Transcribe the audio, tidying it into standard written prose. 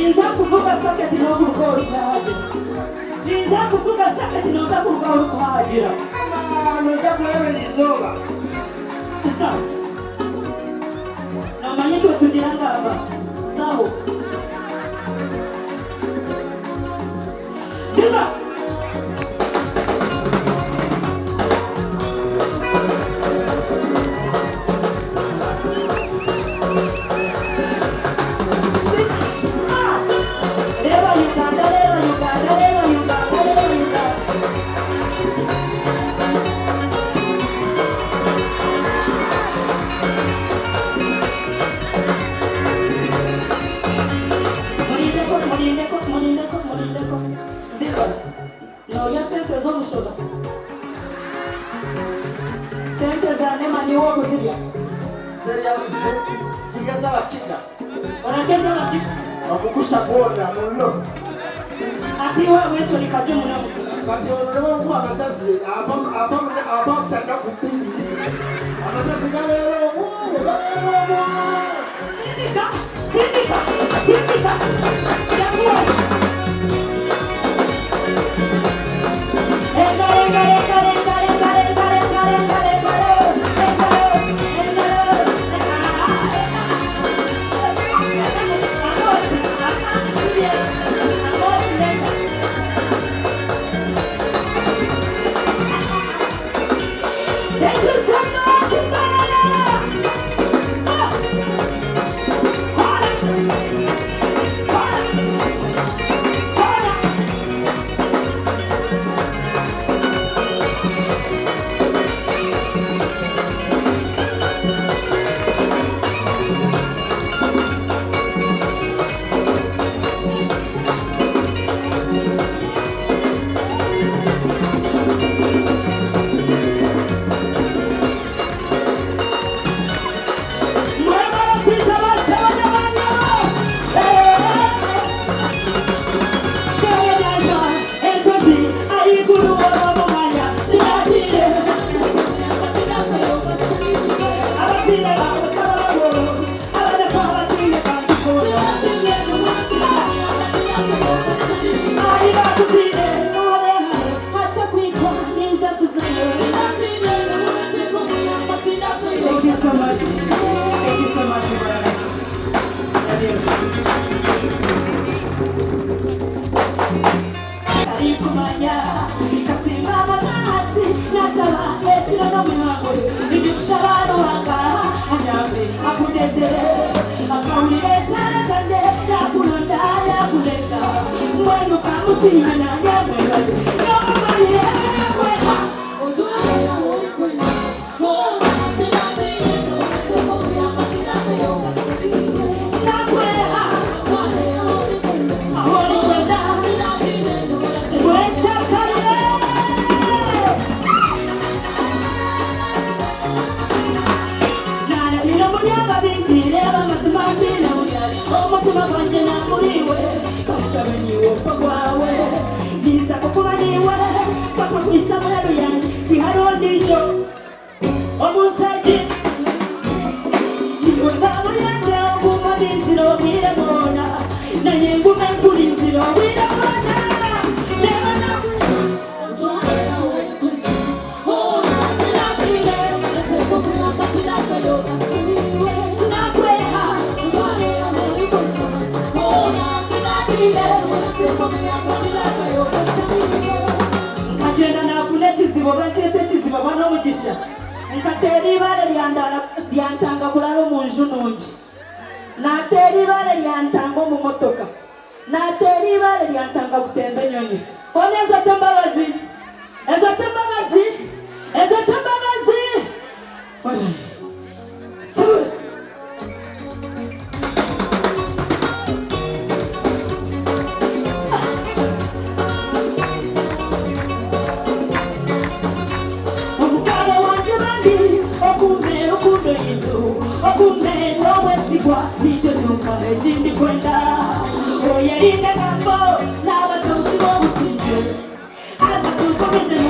Niza kuvuga saketi no kuruka urukagira. Niza kuvuga saketi no kuruka urukagira. Noza kureba izuba. Isa. Namanye tugira ngaba. Saho. Diba. Wakukusha kuona mulo. Atiwa wetu nikaje munamu. Kajono kwa masasi apa kutanda kupili. Amasasi galero Sindika. Yakuwa. Lyantanga kulalo munju nungi. Nateri bale lyantanga mu motoka. Nateri bale lyantanga kutemba nyonyi. Oneza tembabazi. Jindi kwenda oya inde kambo na watu wobusinje aza tukomeze